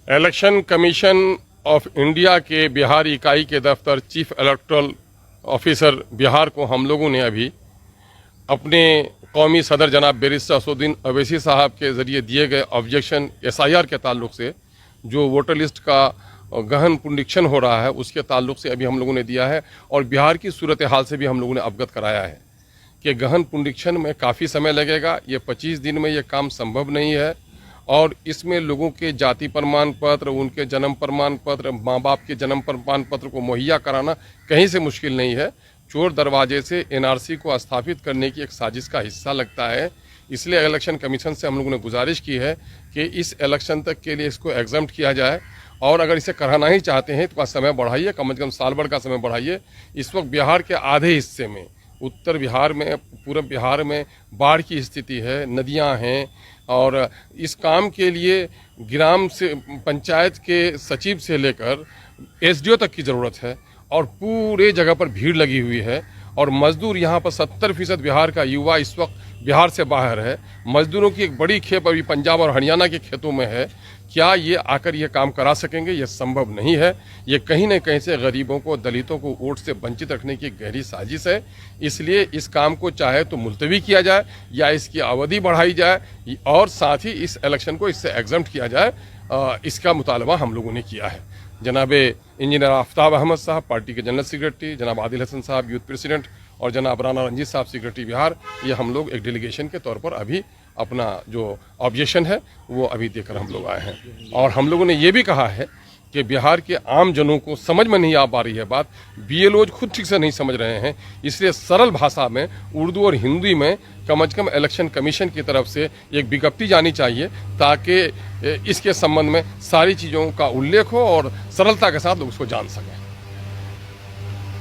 Election commission of India के बिहार इकाई के दफ्तर चीफ इलेक्टोरल ऑफिसर बिहार को हम लोगों ने अभी अपने कौमी सदर जनाब बैरिस्टर असदुद्दीन अवैसी साहब के ज़रिए दिए गए ऑब्जेक्शन SIR के ताल्लुक से जो वोटर लिस्ट का गहन पुनरीक्षण हो रहा है उसके ताल्लुक से अभी हम लोगों ने दिया है और बिहार की सूरत हाल से भी हम लोगों ने अवगत कराया है कि गहन पुनरीक्षण में काफ़ी समय लगेगा। ये 25 दिन में ये काम संभव नहीं है और इसमें लोगों के जाति प्रमाण पत्र, उनके जन्म प्रमाण पत्र, माँ बाप के जन्म प्रमाण पत्र को मुहैया कराना कहीं से मुश्किल नहीं है। चोर दरवाजे से NRC को स्थापित करने की एक साजिश का हिस्सा लगता है। इसलिए इलेक्शन कमीशन से हम लोगों ने गुजारिश की है कि इस इलेक्शन तक के लिए इसको एग्जम्प्ट किया जाए और अगर इसे कराना ही चाहते हैं तो समय बढ़ाइए, कम से कम साल भर का समय बढ़ाइए। इस वक्त बिहार के आधे हिस्से में, उत्तर बिहार में, पूर्व बिहार में बाढ़ की स्थिति है, नदियां हैं और इस काम के लिए ग्राम से पंचायत के सचिव से लेकर SDO तक की ज़रूरत है और पूरे जगह पर भीड़ लगी हुई है और मजदूर यहाँ पर 70% बिहार का युवा इस वक्त बिहार से बाहर है। मजदूरों की एक बड़ी खेप अभी पंजाब और हरियाणा के खेतों में है। क्या ये आकर ये काम करा सकेंगे? ये संभव नहीं है। ये कहीं न कहीं से गरीबों को, दलितों को वोट से वंचित रखने की गहरी साजिश है। इसलिए इस काम को चाहे तो मुलतवी किया जाए या इसकी अवधि बढ़ाई जाए और साथ ही इस इलेक्शन को इससे एग्जम्प्ट किया जाए। इसका मुतालबा हम लोगों ने किया है। जनाब इंजीनियर आफ्ताब अहमद साहब पार्टी के जनरल सेक्रेटरी, जनाब आदिल हसन साहब यूथ प्रेसिडेंट और जनाब राना रंजीत साहब सेक्रेटरी बिहार, ये हम लोग एक डेलीगेशन के तौर पर अभी अपना जो ऑब्जेक्शन है वो अभी देकर हम लोग आए हैं। और हम लोगों ने ये भी कहा है कि बिहार के आम जनों को समझ में नहीं आ पा रही है बात, BLOज खुद ठीक से नहीं समझ रहे हैं। इसलिए सरल भाषा में उर्दू और हिंदी में कम से कम इलेक्शन कमीशन की तरफ से एक विज्ञप्ति जानी चाहिए ताकि इसके संबंध में सारी चीज़ों का उल्लेख हो और सरलता के साथ लोग उसको जान सकें।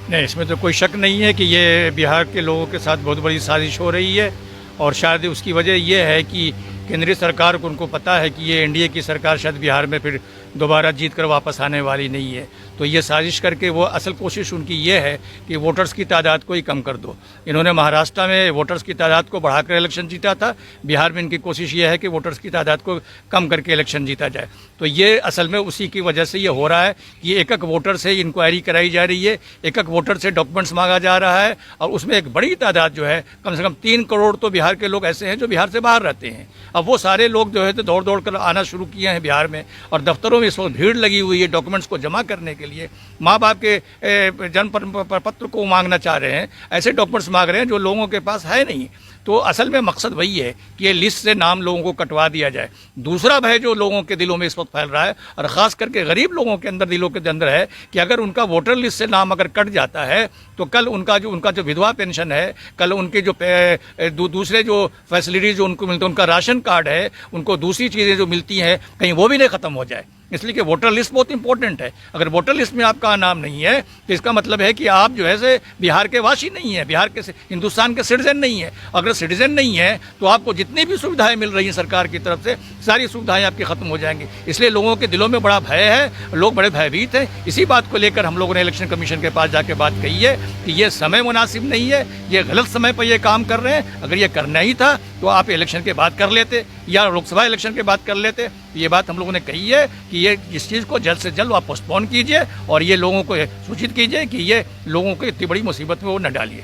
नहीं, इसमें तो कोई शक नहीं है कि ये बिहार के लोगों के साथ बहुत बड़ी साजिश हो रही है और शायद उसकी वजह ये है कि केंद्रीय सरकार को उनको पता है कि ये NDA की सरकार शायद बिहार में फिर दोबारा जीत कर वापस आने वाली नहीं है। तो ये साजिश करके वो असल कोशिश उनकी ये है कि वोटर्स की तादाद को ही कम कर दो। इन्होंने महाराष्ट्र में वोटर्स की तादाद को बढ़ाकर इलेक्शन जीता था, बिहार में इनकी कोशिश ये है कि वोटर्स की तादाद को कम करके इलेक्शन जीता जाए। तो ये असल में उसी की वजह से ये हो रहा है कि एक एक वोटर से इंक्वायरी कराई जा रही है, एक एक वोटर से डॉक्यूमेंट्स मांगा जा रहा है और उसमें एक बड़ी तादाद जो है कम से कम 3 करोड़ तो बिहार के लोग ऐसे हैं जो बिहार से बाहर रहते हैं। अब वो सारे लोग जो है तो दौड़ दौड़ कर आना शुरू किए हैं बिहार में और दफ्तरों में इस वक्त भीड़ लगी हुई है डॉक्यूमेंट्स को जमा करने के लिए। माँ बाप के जन्म पत्र को मांगना चाह रहे हैं, ऐसे डॉक्यूमेंट्स मांग रहे हैं जो लोगों के पास है नहीं। तो असल में मकसद वही है कि ये लिस्ट से नाम लोगों को कटवा दिया जाए। दूसरा भय जो लोगों के दिलों में इस वक्त फैल रहा है और ख़ास करके गरीब लोगों के अंदर, दिलों के अंदर है कि अगर उनका वोटर लिस्ट से नाम अगर कट जाता है तो कल उनका जो विधवा पेंशन है, कल उनके जो दूसरे जो फैसिलिटीज जो उनको मिलते हैं, उनका राशन कार्ड है, उनको दूसरी चीज़ें जो मिलती हैं कहीं वो भी नहीं ख़त्म हो जाए। इसलिए कि वोटर लिस्ट बहुत इंपॉर्टेंट है। अगर वोटर लिस्ट में आपका नाम नहीं है तो इसका मतलब है कि आप जो है से बिहार के वासी नहीं है, बिहार के हिंदुस्तान के सिटीजन नहीं है। अगर सिटीजन नहीं है तो आपको जितनी भी सुविधाएं मिल रही हैं सरकार की तरफ से, सारी सुविधाएं आपकी ख़त्म हो जाएंगी। इसलिए लोगों के दिलों में बड़ा भय है, लोग बड़े भयभीत हैं। इसी बात को लेकर हम लोगों ने इलेक्शन कमीशन के पास जाके बात कही है कि ये समय मुनासिब नहीं है, ये गलत समय पर ये काम कर रहे हैं। अगर ये करना ही था तो आप इलेक्शन के बाद कर लेते या लोकसभा इलेक्शन के बाद कर लेते। ये बात हम लोगों ने कही है कि ये इस चीज़ को जल्द से जल्द आप पोस्टपोन कीजिए और ये लोगों को सूचित कीजिए कि ये लोगों को इतनी बड़ी मुसीबत में वो न डालिए।